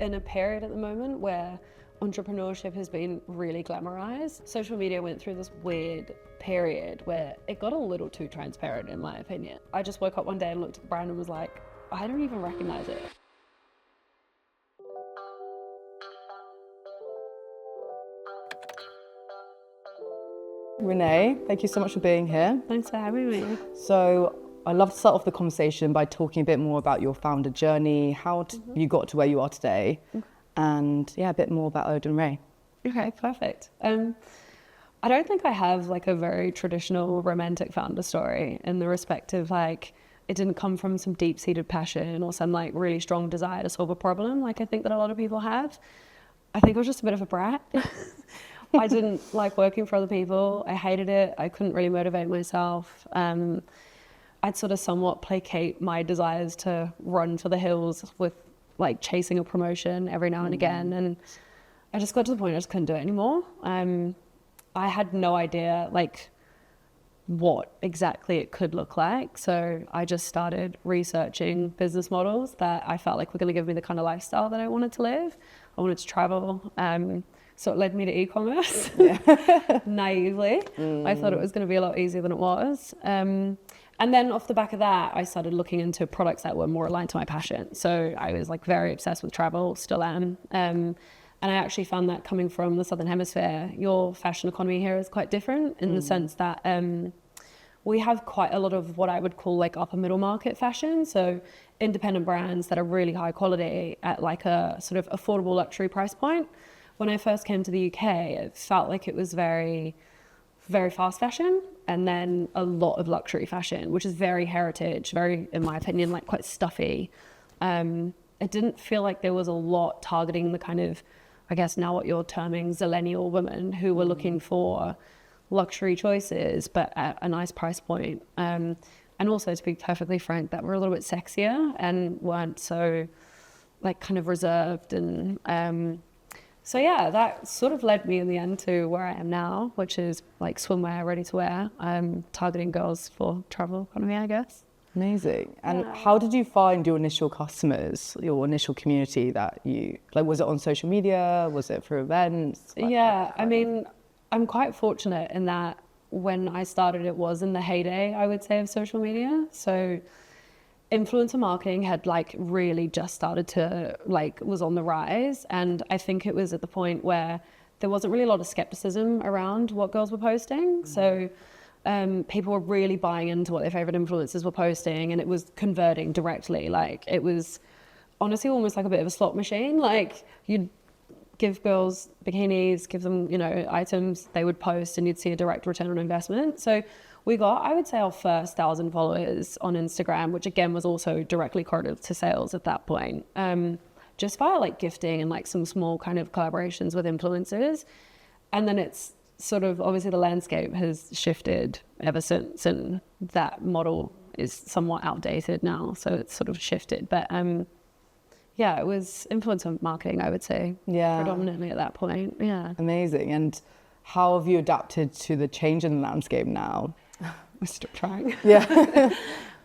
in a period at the moment where entrepreneurship has been really glamorized. Social media went through this weird period where it got a little too transparent, in my opinion. I just woke up one day and looked at the brand and was like, I don't even recognize it. Renee, thank you so much for being here. Thanks for having me. So I'd love to start off the conversation by talking a bit more about your founder journey, how you got to where you are today, and yeah, a bit more about Ode Rae. Okay, perfect. I don't think I have like a very traditional romantic founder story in the respect of like, it didn't come from some deep-seated passion or some like really strong desire to solve a problem like I think that a lot of people have. I think I was just a bit of a brat. I didn't like working for other people. I hated it. I couldn't really motivate myself. I'd sort of somewhat placate my desires to run for the hills with like chasing a promotion every now and again. And I just got to the point I just couldn't do it anymore. I had no idea like what exactly it could look like. So I just started researching business models that I felt like were going to give me the kind of lifestyle that I wanted to live. I wanted to travel. So it led me to e-commerce, naively. I thought it was going to be a lot easier than it was. And then off the back of that, I started looking into products that were more aligned to my passion. So I was like very obsessed with travel, still am. And I actually found that coming from the Southern Hemisphere, your fashion economy here is quite different in the sense that we have quite a lot of what I would call like upper middle market fashion. So independent brands that are really high quality at like a sort of affordable luxury price point. When I first came to the UK, it felt like it was very, very fast fashion and then a lot of luxury fashion, which is very heritage, very, in my opinion, like quite stuffy. It didn't feel like there was a lot targeting the kind of, I guess now what you're terming zillennial women who were looking for luxury choices, but at a nice price point. And also, to be perfectly frank, that were a little bit sexier and weren't so like kind of reserved and so yeah, that sort of led me in the end to where I am now, which is like swimwear, ready to wear. I'm targeting girls for travel economy, I guess. Amazing. And how did you find your initial customers, your initial community that you, like, was it on social media? Was it through events? I mean, I'm quite fortunate in that when I started, it was in the heyday, I would say, of social media. So influencer marketing had like really just started to like was on the rise, and I think it was at the point where there wasn't really a lot of skepticism around what girls were posting. So people were really buying into what their favorite influencers were posting, and it was converting directly. Like it was honestly almost like a bit of a slot machine. Like you'd give girls bikinis, give them, you know, items, they would post and you'd see a direct return on investment. So we got, I would say, our first 1,000 followers on Instagram, which again was also directly correlated to sales at that point, just via like gifting and like some small kind of collaborations with influencers. And then it's sort of, obviously the landscape has shifted ever since, and that model is somewhat outdated now. So it's sort of shifted. But yeah, it was influencer marketing, I would say, predominantly at that point. Yeah. Amazing. And how have you adapted to the change in the landscape now? I stopped trying. Yeah.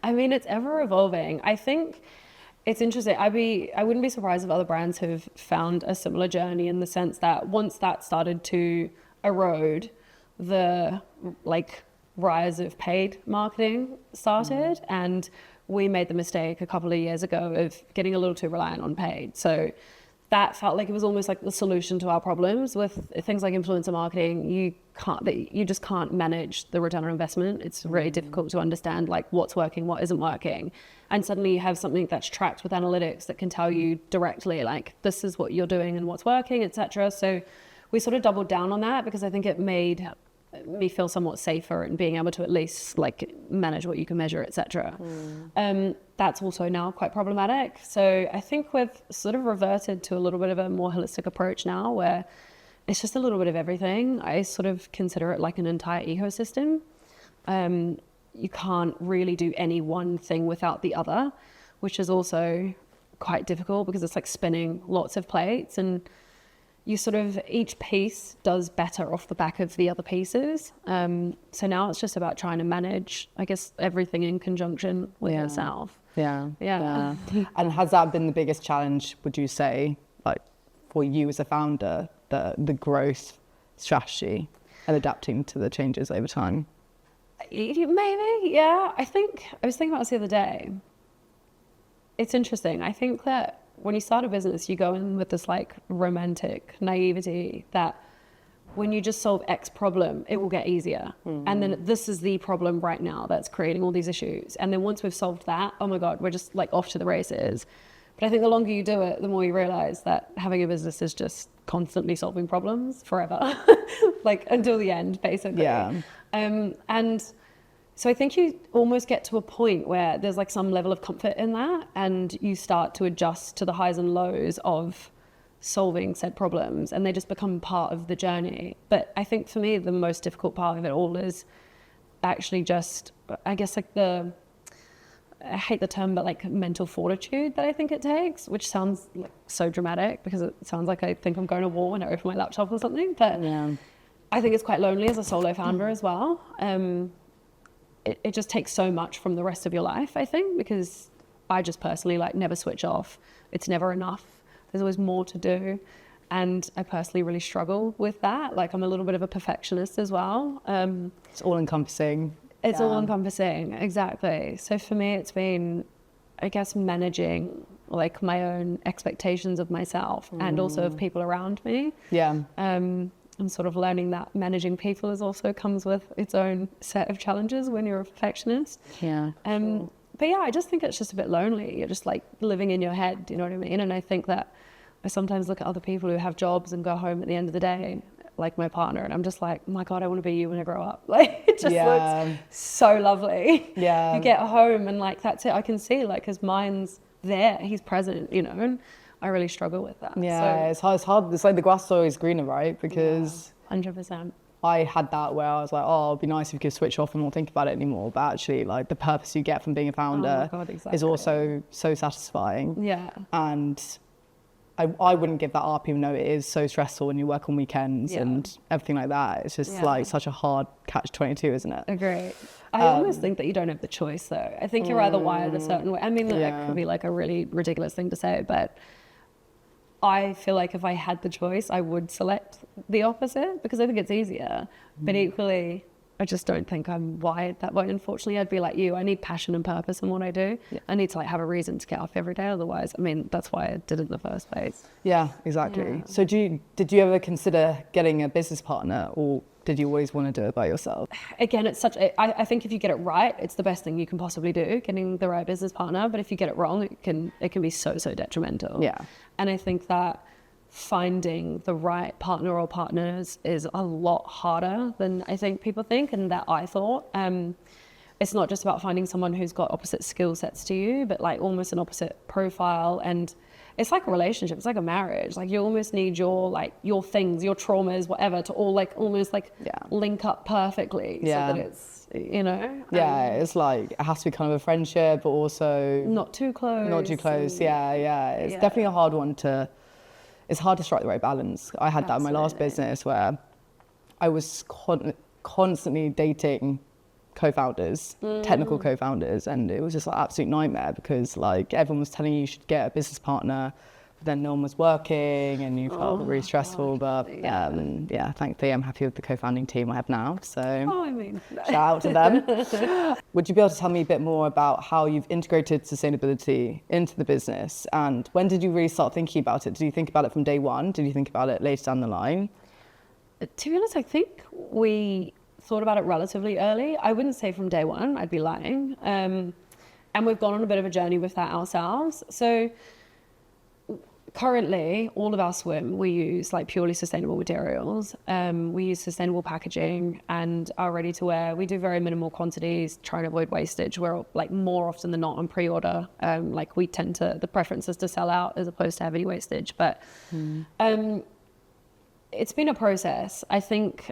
I mean, it's ever evolving. I think it's interesting. I wouldn't be surprised if other brands have found a similar journey in the sense that once that started to erode, the like rise of paid marketing started, and we made the mistake a couple of years ago of getting a little too reliant on paid. So that felt like it was almost like the solution to our problems with things like influencer marketing. You just can't manage the return on investment. It's really difficult to understand like what's working, what isn't working. And suddenly you have something that's tracked with analytics that can tell you directly, like, this is what you're doing and what's working, etc. So we sort of doubled down on that because I think it made me feel somewhat safer in being able to at least like manage what you can measure, etc. That's also now quite problematic. So I think we've sort of reverted to a little bit of a more holistic approach now where it's just a little bit of everything. I sort of consider it like an entire ecosystem. You can't really do any one thing without the other, which is also quite difficult because it's like spinning lots of plates, and you sort of, each piece does better off the back of the other pieces. So now it's just about trying to manage, I guess, everything in conjunction with yourself. Yeah. Yeah. And has that been the biggest challenge, would you say, like for you as a founder, the growth strategy and adapting to the changes over time? Maybe, yeah. I was thinking about this the other day. It's interesting. I think that when you start a business, you go in with this like romantic naivety that when you just solve X problem, it will get easier. And then this is the problem right now that's creating all these issues. And then once we've solved that, oh my God, we're just like off to the races. But I think the longer you do it, the more you realize that having a business is just constantly solving problems forever, like until the end, basically. Yeah. And so I think you almost get to a point where there's like some level of comfort in that, and you start to adjust to the highs and lows of solving said problems, and they just become part of the journey. But I think for me, the most difficult part of it all is actually just, I guess, like I hate the term, but like mental fortitude that I think it takes, which sounds like so dramatic because it sounds like I think I'm going to war when I open my laptop or something. But Yeah. I think it's quite lonely as a solo founder as well. It just takes so much from the rest of your life, I think, because I just personally like never switch off. It's never enough. There's always more to do. And I personally really struggle with that. Like I'm a little bit of a perfectionist as well. It's all encompassing. It's all encompassing, exactly. So for me, it's been, I guess, managing like my own expectations of myself and also of people around me. Yeah. I'm sort of learning that managing people also comes with its own set of challenges when you're a perfectionist. Yeah. But yeah, I just think it's just a bit lonely. You're just like living in your head, you know what I mean? And I think that I sometimes look at other people who have jobs and go home at the end of the day, like my partner, and I'm just like, oh my God, I want to be you when I grow up. Like it just looks so lovely. Yeah. You get home and like, that's it. I can see like his mind's there, he's present, you know, and I really struggle with that. Yeah, so, it's hard. It's like the grass is always greener, right? Because 100%. I had that where I was like, oh, it'd be nice if you could switch off and not think about it anymore. But actually, like the purpose you get from being a founder is also so satisfying. Yeah. And I wouldn't give that up, even though it is so stressful when you work on weekends and everything like that. It's just like such a hard catch-22, isn't it? Agree. I almost think that you don't have the choice, though. I think you're either wired a certain way. I mean, that could be like a really ridiculous thing to say, but I feel like if I had the choice, I would select the opposite because I think it's easier. But equally, I just don't think I'm wired that way. Unfortunately, I'd be like you. I need passion and purpose in what I do. Yeah. I need to like have a reason to get up every day. Otherwise, I mean, that's why I did it in the first place. Yeah, exactly. Yeah. So did you ever consider getting a business partner, or did you always want to do it by yourself? Again, it's I think if you get it right, it's the best thing you can possibly do, getting the right business partner. But if you get it wrong, it can be so detrimental. Yeah. And I think that finding the right partner or partners is a lot harder than I think people think and that I thought. It's not just about finding someone who's got opposite skill sets to you, but like almost an opposite profile. And it's like a relationship. It's like a marriage. Like you almost need your things, your traumas, whatever, to all like almost like link up perfectly. So that it's, you know. It's like it has to be kind of a friendship, but also not too close. Not too close. It's definitely a hard one to. It's hard to strike the right balance. I had that in my last business where I was constantly dating co-founders, technical co-founders, and it was just like absolute nightmare because like everyone was telling you should get a business partner, but then no one was working and you felt really stressful. But thankfully I'm happy with the co-founding team I have now. So shout out to them. Would you be able to tell me a bit more about how you've integrated sustainability into the business, and when did you really start thinking about it? Did you think about it from day one? Did you think about it later down the line? To be honest, I think we thought about it relatively early. I wouldn't say from day one, I'd be lying. And we've gone on a bit of a journey with that ourselves. So currently, all of our swim, we use like purely sustainable materials. We use sustainable packaging, and our ready-to-wear, we do very minimal quantities, trying to avoid wastage. We're like more often than not on pre-order. Like we tend to, the preference is to sell out as opposed to have any wastage. But it's been a process. I think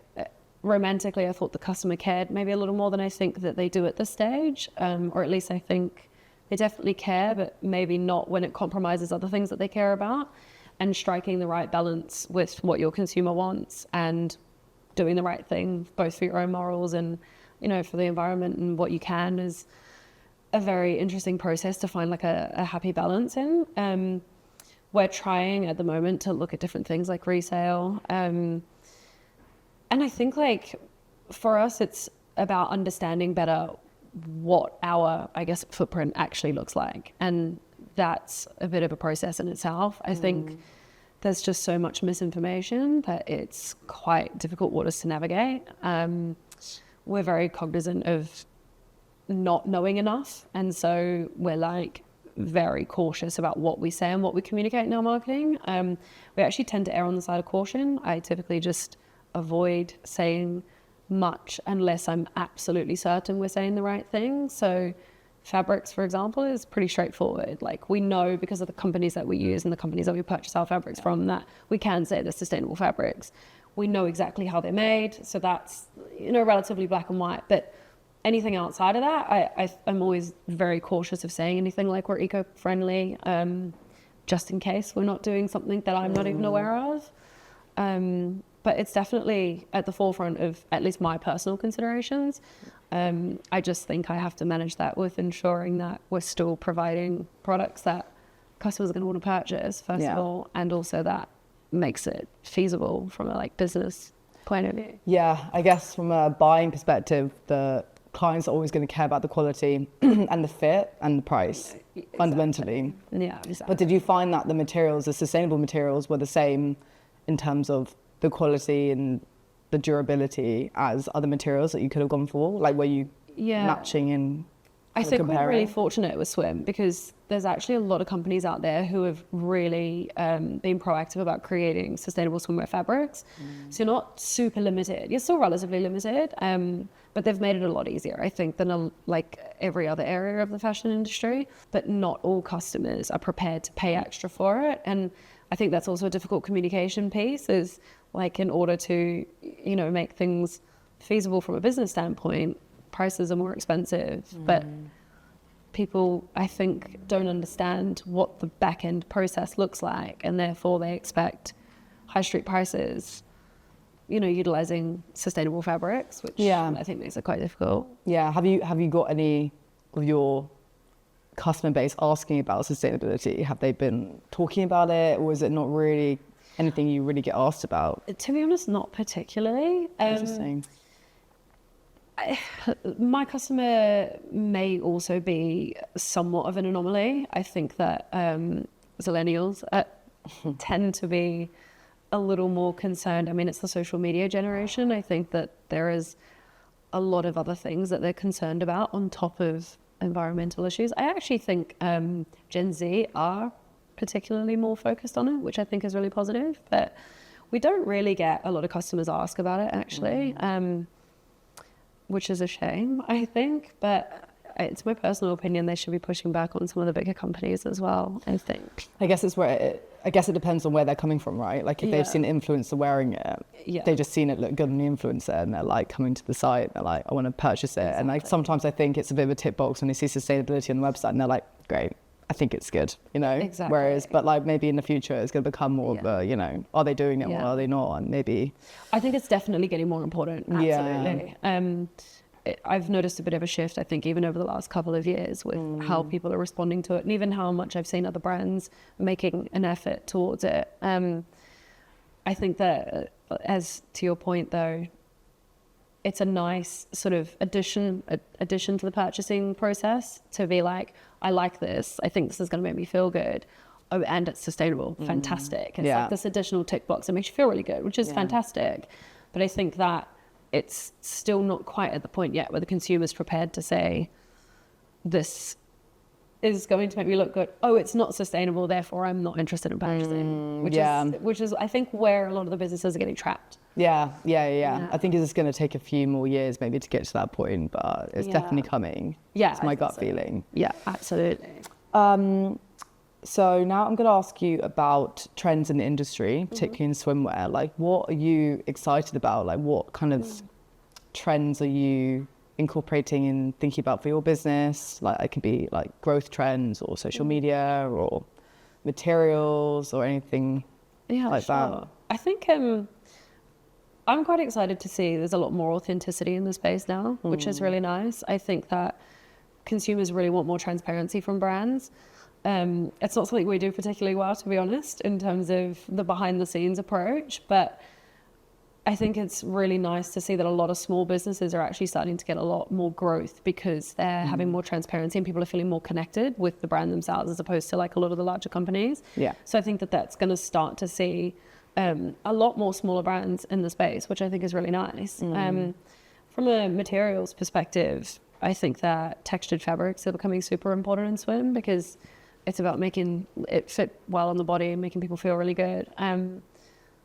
romantically, I thought the customer cared maybe a little more than I think that they do at this stage, or at least I think they definitely care, but maybe not when it compromises other things that they care about. And striking the right balance with what your consumer wants and doing the right thing, both for your own morals and, you know, for the environment and what you can, is a very interesting process to find like a happy balance in. we're trying at the moment to look at different things like resale. And I think like for us, it's about understanding better what our, I guess, footprint actually looks like. And that's a bit of a process in itself. I think there's just so much misinformation that it's quite difficult waters to navigate. We're very cognizant of not knowing enough. And so we're like very cautious about what we say and what we communicate in our marketing. We actually tend to err on the side of caution. I typically just avoid saying much unless I'm absolutely certain we're saying the right thing. So fabrics, for example, is pretty straightforward. Like we know because of the companies that we use and the companies that we purchase our fabrics from that we can say they're sustainable fabrics. We know exactly how they're made. So that's, relatively black and white. But anything outside of that, I'm always very cautious of saying anything like we're eco-friendly, just in case we're not doing something that I'm not even aware of. But it's definitely at the forefront of at least my personal considerations. I just think I have to manage that with ensuring that we're still providing products that customers are going to want to purchase, first of all, and also that makes it feasible from a business point of view. Yeah, I guess from a buying perspective, the clients are always going to care about the quality and the fit and the price, fundamentally. Yeah, exactly. But did you find that the sustainable materials were the same in terms of the quality and the durability as other materials that you could have gone for? Like, were you matching and I think comparing? we're really fortunate with Swim because there's actually a lot of companies out there who have really been proactive about creating sustainable swimwear fabrics. So you're not super limited. You're still relatively limited, but they've made it a lot easier, I think, than every other area of the fashion industry. But not all customers are prepared to pay extra for it. And I think that's also a difficult communication piece is in order to, make things feasible from a business standpoint, prices are more expensive, but people, I think, don't understand what the back end process looks like, and therefore they expect high street prices, utilizing sustainable fabrics, which I think makes it quite difficult. Yeah. Have you got any of your customer base asking about sustainability? Have they been talking about it, or is it not really anything you really get asked about? To be honest, not particularly. Interesting. My customer may also be somewhat of an anomaly. I think that millennials tend to be a little more concerned. I mean, it's the social media generation. I think that there is a lot of other things that they're concerned about on top of environmental issues. I actually think Gen Z are particularly more focused on it, which I think is really positive. But we don't really get a lot of customers ask about it, actually. Which is a shame, I think, but it's my personal opinion they should be pushing back on some of the bigger companies as well, I think. I guess it depends on where they're coming from, right? Like if they've seen an influencer wearing it, they've just seen it look good on the influencer and they're coming to the site, they're like, I want to purchase it. Exactly. And sometimes I think it's a bit of a tick box when they see sustainability on the website and they're like, great, I think it's good, Exactly. Whereas, but maybe in the future it's going to become more of a, are they doing it or are they not? And maybe. I think it's definitely getting more important. Absolutely. I've noticed a bit of a shift, I think, even over the last couple of years with how people are responding to it and even how much I've seen other brands making an effort towards it. I think that, as to your point, though, it's a nice sort of addition to the purchasing process to be like, I like this. I think this is going to make me feel good. Oh, and it's sustainable. Fantastic. It's like this additional tick box that makes you feel really good, which is fantastic. But I think that it's still not quite at the point yet where the consumer's prepared to say, this is going to make me look good. Oh, it's not sustainable, therefore I'm not interested in purchasing. Which is, I think, where a lot of the businesses are getting trapped. Yeah. I think it's going to take a few more years maybe to get to that point, but it's definitely coming. Yeah. It's my gut feeling. Yeah, absolutely. So now I'm going to ask you about trends in the industry, particularly in swimwear. Like, what are you excited about? Like, what kind of trends are you incorporating and thinking about for your business? Like, it could be like growth trends or social media or materials or anything like that. I think I'm quite excited to see there's a lot more authenticity in the space now, which is really nice. I think that consumers really want more transparency from brands. It's not something we do particularly well, to be honest, in terms of the behind the scenes approach, but I think it's really nice to see that a lot of small businesses are actually starting to get a lot more growth because they're having more transparency and people are feeling more connected with the brand themselves as opposed to like a lot of the larger companies. Yeah. So I think that that's going to start to see a lot more smaller brands in the space, which I think is really nice. From a materials perspective, I think that textured fabrics are becoming super important in swim because it's about making it fit well on the body and making people feel really good.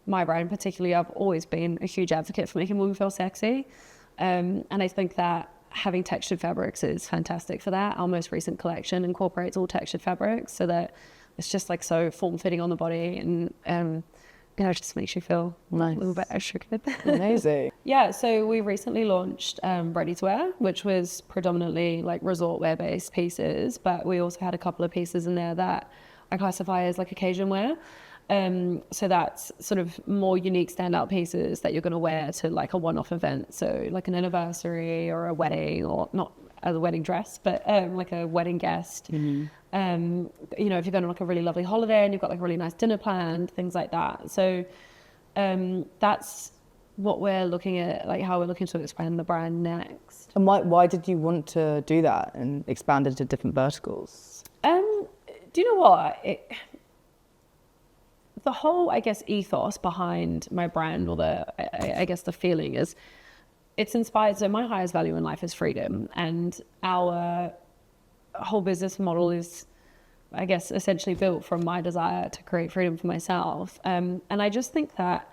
My brand particularly, I've always been a huge advocate for making women feel sexy. And I think that having textured fabrics is fantastic for that. Our most recent collection incorporates all textured fabrics so that it's just like so form-fitting on the body and it just makes you feel nice. A little bit extra good. Amazing. Yeah, so we recently launched ready-to-wear, which was predominantly like resort wear based pieces, but we also had a couple of pieces in there that I classify as like occasion wear. So that's sort of more unique standout pieces that you're going to wear to like a one-off event. So like an anniversary or a wedding, or not as a wedding dress, but like a wedding guest. You know, if you're going on like a really lovely holiday and you've got like a really nice dinner planned, things like that. So that's what we're looking at, like how we're looking to expand the brand next. And why did you want to do that and expand into different verticals? Do you know what? The whole, I guess, ethos behind my brand, or I guess the feeling is, it's inspired. So my highest value in life is freedom, and our whole business model is, I guess, essentially built from my desire to create freedom for myself. And I just think that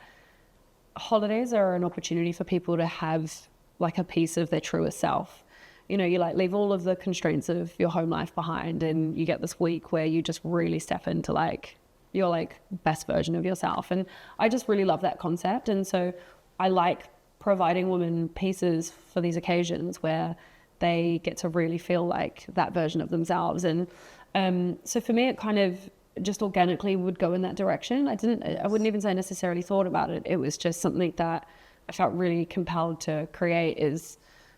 holidays are an opportunity for people to have like a piece of their truest self. You know, you like leave all of the constraints of your home life behind, and you get this week where you just really step into like your like best version of yourself. And I just really love that concept. And so I like providing women pieces for these occasions where they get to really feel like that version of themselves. And so for me, it kind of just organically would go in that direction. I wouldn't even say I necessarily thought about it. It was just something that I felt really compelled to create. Is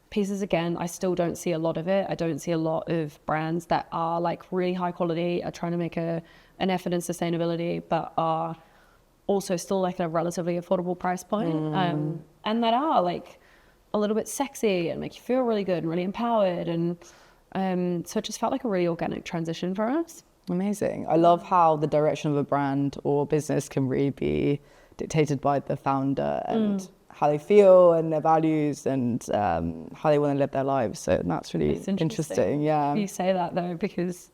pieces, again, I still don't see a lot of it. I don't see a lot of brands that are like really high quality, are trying to make an effort in sustainability, but are also still like a relatively affordable price point. And that are like a little bit sexy and make you feel really good and really empowered. And so it just felt like a really organic transition for us. Amazing. I love how the direction of a brand or business can really be dictated by the founder and how they feel and their values and how they want to live their lives. So that's really interesting. Yeah. You say that though, because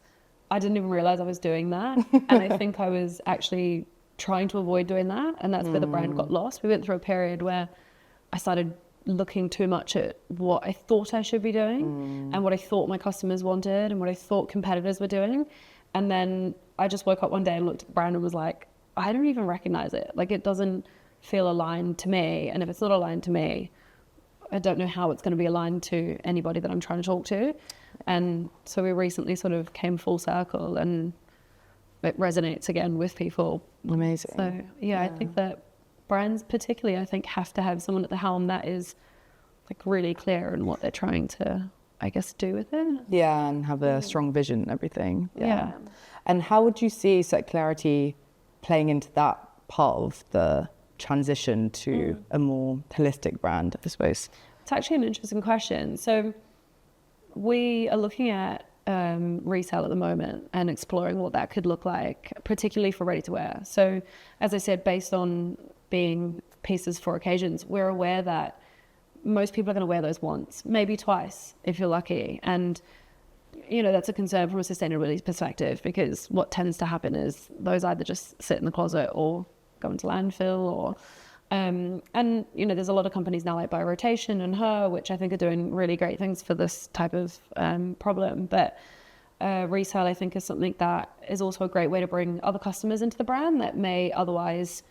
I didn't even realize I was doing that. And I think I was actually trying to avoid doing that. And that's where the brand got lost. We went through a period where I started looking too much at what I thought I should be doing and what I thought my customers wanted and what I thought competitors were doing. And then I just woke up one day and looked at the brand and was like, I don't even recognize it. Like, it doesn't feel aligned to me. And if it's not aligned to me, I don't know how it's going to be aligned to anybody that I'm trying to talk to. And so we recently sort of came full circle, and it resonates again with people. Amazing. So yeah, I think that brands particularly, I think, have to have someone at the helm that is like really clear in what they're trying to, I guess, do with it. Yeah, and have a strong vision and everything. Yeah. And how would you see circularity playing into that part of the transition to a more holistic brand, I suppose? It's actually an interesting question. So we are looking at Resale at the moment and exploring what that could look like, particularly for ready-to-wear. So as I said, based on being pieces for occasions, we're aware that most people are going to wear those once, maybe twice if you're lucky. And you know, that's a concern from a sustainability perspective, because what tends to happen is those either just sit in the closet or go into landfill, or and you know, there's a lot of companies now like By Rotation and Her, which I think are doing really great things for this type of problem. But Resale, I think, is something that is also a great way to bring other customers into the brand that may otherwise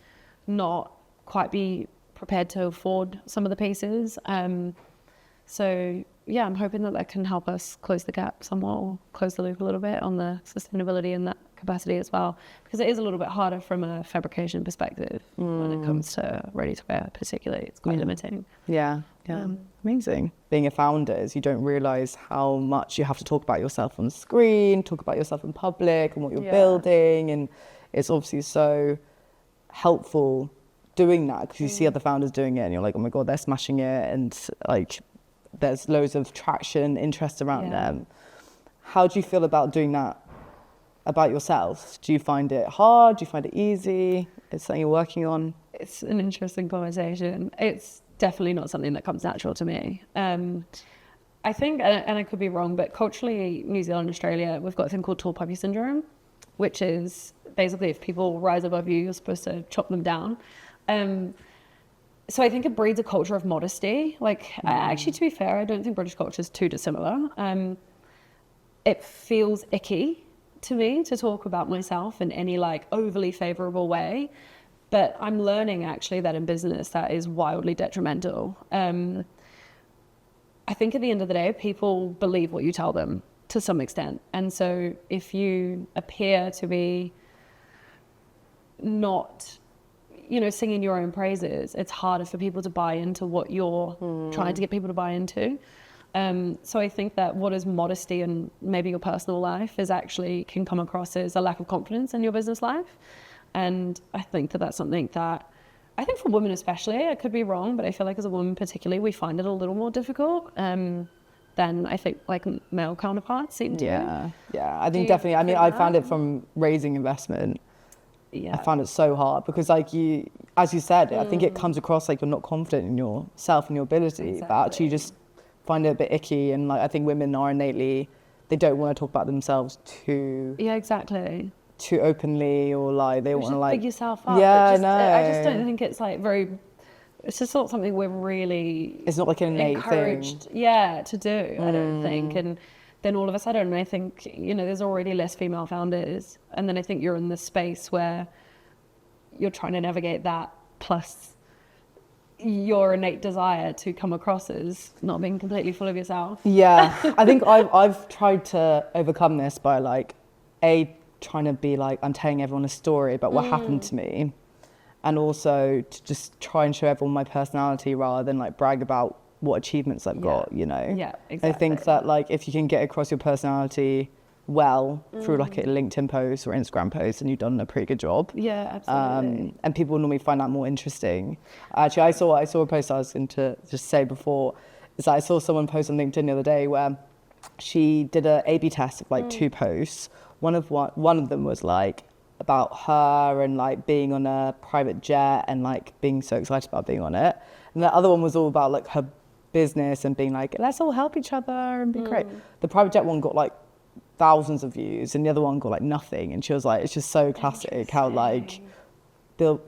not quite be prepared to afford some of the pieces. So yeah, I'm hoping that that can help us close the gap somewhat, or close the loop a little bit on the sustainability in that capacity as well, because it is a little bit harder from a fabrication perspective when it comes to ready to wear particularly. It's quite limiting. Yeah. Yeah, amazing. Being a founder is you don't realize how much you have to talk about yourself on screen, talk about yourself in public and what you're building. And it's obviously so helpful doing that because you see other founders doing it and you're like, oh my God, they're smashing it. And like, there's loads of traction, interest around them. How do you feel about doing that about yourself? Do you find it hard? Do you find it easy? Is it something you're working on? It's an interesting conversation. It's definitely not something that comes natural to me. I think, and I could be wrong, but culturally, New Zealand, Australia, we've got a thing called tall poppy syndrome, which is basically if people rise above you, you're supposed to chop them down. So I think it breeds a culture of modesty. Like, actually, to be fair, I don't think British culture is too dissimilar. It feels icky to me to talk about myself in any like overly favorable way. But I'm learning actually that in business that is wildly detrimental. I think at the end of the day, people believe what you tell them to some extent. And so if you appear to be not, singing your own praises, it's harder for people to buy into what you're trying to get people to buy into. So I think that what is modesty in maybe your personal life is actually can come across as a lack of confidence in your business life. And I think that that's something that, I think for women especially, I could be wrong, but I feel like as a woman particularly, we find it a little more difficult than I think like male counterparts seem to. Yeah, I think definitely. I mean, I found it from raising investment. Yeah. I found it so hard because like as you said, I think it comes across like you're not confident in yourself and your ability, but actually you just find it a bit icky. And like I think women are innately, they don't want to talk about themselves too openly, or like they want to like big yourself up. I just don't think it's like it's just not something we're really, it's not like an innate encouraged thing to do. I don't think. And then all of a sudden I think there's already less female founders, and then I think you're in this space where you're trying to navigate that plus your innate desire to come across as not being completely full of yourself. I think I've tried to overcome this by like trying to be like, I'm telling everyone a story about what happened to me, and also to just try and show everyone my personality rather than like brag about what achievements I've got, Yeah, exactly. I think that like if you can get across your personality well through like a LinkedIn post or Instagram post, and you've done a pretty good job. Yeah, absolutely. And people normally find that more interesting. Actually, I saw a post I was going to just say before, is that I saw someone post on LinkedIn the other day where she did a A/B test of like 2 posts. One of them was like about her and like being on a private jet and like being so excited about being on it. And the other one was all about like her business and being like, let's all help each other and be great. The private jet one got like thousands of views and the other one got like nothing. And she was like, it's just so classic how like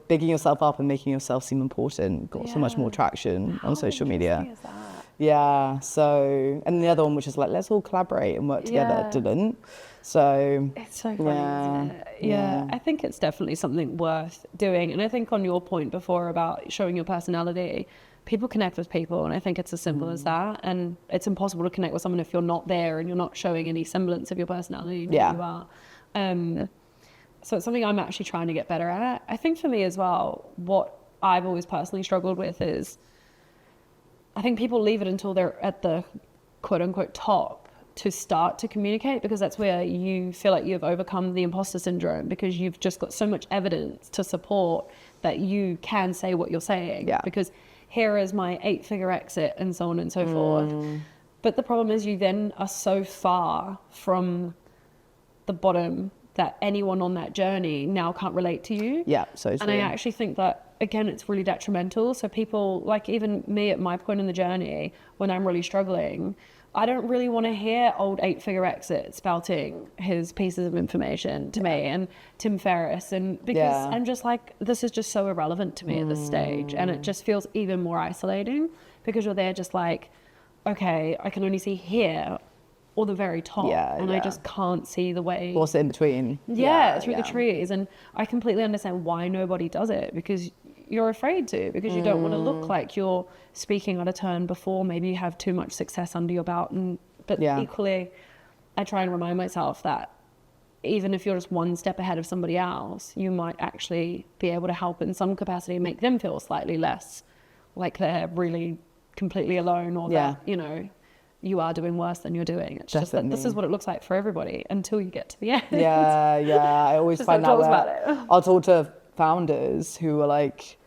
bigging yourself up and making yourself seem important got so much more traction on social media. Is that? Yeah, so, and the other one, which is like, let's all collaborate and work together, didn't. So it's so funny, isn't it? Yeah, I think it's definitely something worth doing. And I think on your point before about showing your personality, people connect with people, and I think it's as simple as that. And it's impossible to connect with someone if you're not there and you're not showing any semblance of your personality. You are. So it's something I'm actually trying to get better at. I think for me as well, what I've always personally struggled with is, I think people leave it until they're at the quote unquote top to start to communicate, because that's where you feel like you've overcome the imposter syndrome, because you've just got so much evidence to support that you can say what you're saying. Because here is my 8-figure exit and so on and so forth. But the problem is you then are so far from the bottom that anyone on that journey now can't relate to you. So true. And I actually think that, again, it's really detrimental. So people, like even me at my point in the journey, when I'm really struggling, I don't really want to hear old 8-figure exit spouting his pieces of information to me and Tim Ferriss, and because I'm just like, this is just so irrelevant to me at this stage, and it just feels even more isolating because you're there just like, okay, I can only see here or the very top, and I just can't see the way. What's in between? Through the trees, and I completely understand why nobody does it, because you're afraid to, because you don't want to look like you're speaking out of turn before maybe you have too much success under your belt. But equally, I try and remind myself that even if you're just one step ahead of somebody else, you might actually be able to help in some capacity, make them feel slightly less like they're really completely alone, or that, you know, you are doing worse than you're doing. It's just that this is what it looks like for everybody until you get to the end. I always find that where I'll talk to founders who are like,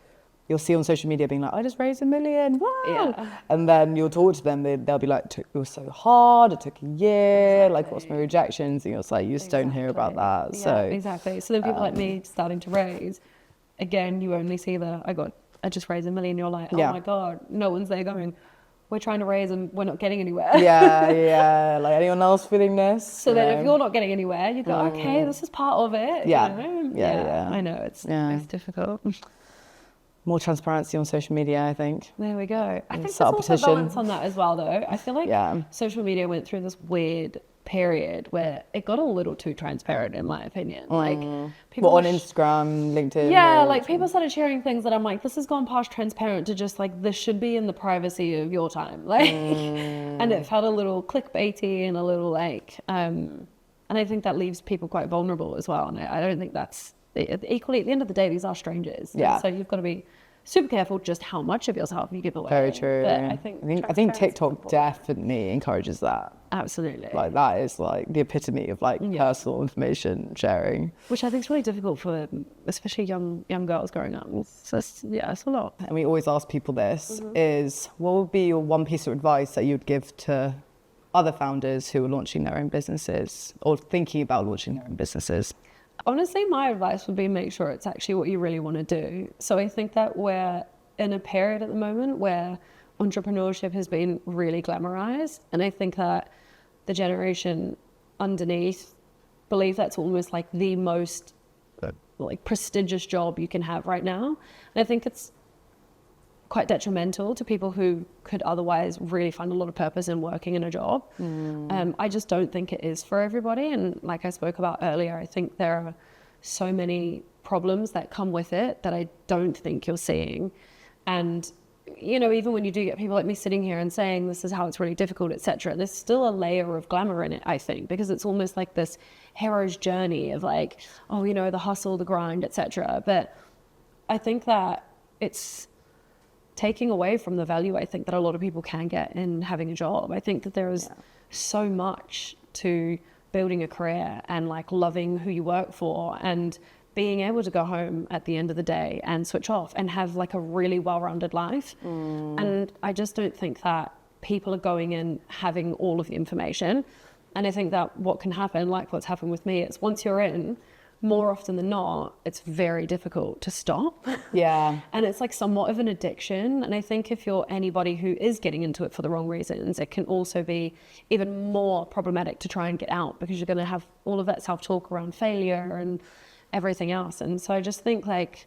you'll see on social media being like, I just raised $1 million, wow. And then you'll talk to them, they'll be like, it was so hard, it took a year, like what's my rejections? And you're like, you just don't hear about that. Yeah, so exactly. So then people like me starting to raise, again, you only see I just raised $1 million, you're like, oh my God, no one's there going, we're trying to raise and we're not getting anywhere. Like, anyone else feeling this? So then if you're not getting anywhere, you go, okay, this is part of it. You know? I know, it's difficult. More transparency on social media, I think. There we go. I think there's also balance on that as well, though. I feel like social media went through this weird period where it got a little too transparent, in my opinion. Like, people on Instagram, LinkedIn. Like people started sharing things that I'm like, this has gone past transparent to just like, this should be in the privacy of your time. Like, and it felt a little clickbaity and a little like, and I think that leaves people quite vulnerable as well. And I don't think that's equally, at the end of the day, these are strangers. And so you've got to be super careful just how much of yourself you give away. Very true. But I think TikTok definitely encourages that. Absolutely. Like that is like the epitome of like personal information sharing. Which I think is really difficult for especially young girls growing up. So it's a lot. And we always ask people this is, what would be your one piece of advice that you'd give to other founders who are launching their own businesses or thinking about launching their own businesses? Honestly, my advice would be make sure it's actually what you really want to do. So I think that we're in a period at the moment where entrepreneurship has been really glamorized. And I think that the generation underneath believe that's almost like the most like prestigious job you can have right now. And I think it's quite detrimental to people who could otherwise really find a lot of purpose in working in a job. I just don't think it is for everybody. And like I spoke about earlier, I think there are so many problems that come with it that I don't think you're seeing. And, you know, even when you do get people like me sitting here and saying this is how it's really difficult, etc., there's still a layer of glamour in it, I think, because it's almost like this hero's journey of like, oh, you know, the hustle, the grind, etc. But I think that it's taking away from the value I think that a lot of people can get in having a job. I think that there is so much to building a career and like loving who you work for and being able to go home at the end of the day and switch off and have like a really well-rounded life. And I just don't think that people are going in having all of the information. And I think that what can happen, like what's happened with me, is once you're in, more often than not, it's very difficult to stop. And it's like somewhat of an addiction. And I think if you're anybody who is getting into it for the wrong reasons, it can also be even more problematic to try and get out because you're going to have all of that self-talk around failure and everything else. And so I just think like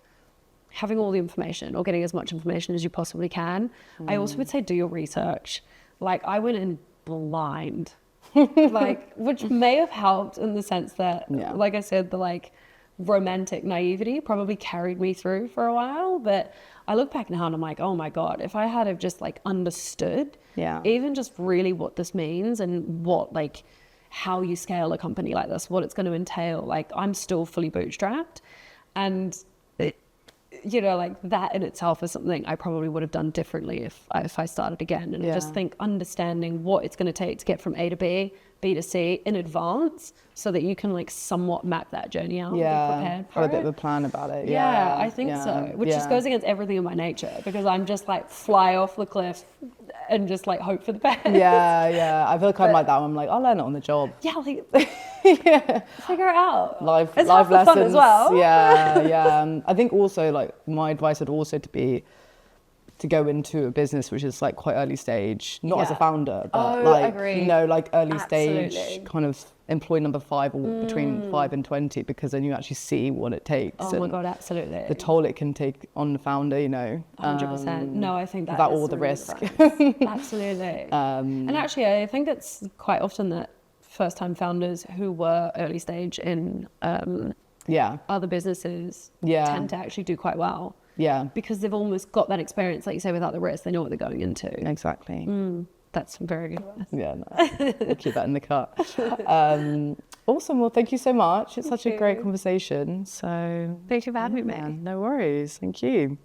having all the information or getting as much information as you possibly can. I also would say do your research. Like I went in blind. Like, which may have helped in the sense that, like I said, the like romantic naivety probably carried me through for a while. But I look back now and I'm like, oh my God, if I had have just like understood even just really what this means and what like how you scale a company like this, what it's going to entail. Like I'm still fully bootstrapped and you know, like that in itself is something I probably would have done differently if I started again. And I just think understanding what it's going to take to get from A to B, B to C in advance so that you can like somewhat map that journey out and be prepared for a bit of a plan about it. I think so, which just goes against everything in my nature because I'm just like fly off the cliff and just like hope for the best. I feel kind of like that. I'm like, I'll learn it on the job. Like figure it out. Life lessons fun as well. I think also like my advice would also to go into a business which is like quite early stage, not as a founder, but like you know, like early stage kind of employee number 5 or between 5 and 20, because then you actually see what it takes. Oh my God, absolutely. The toll it can take on the founder, you know. 100%. No, I think that without all the risk. Absolutely. And actually, I think it's quite often that first-time founders who were early stage in other businesses tend to actually do quite well. Because they've almost got that experience, like you say, without the risk. They know what they're going into. Exactly. That's very good. We'll keep that in the cut. Awesome. Well, thank you so much. It's such a great conversation. So thank you for having me. No worries. Thank you.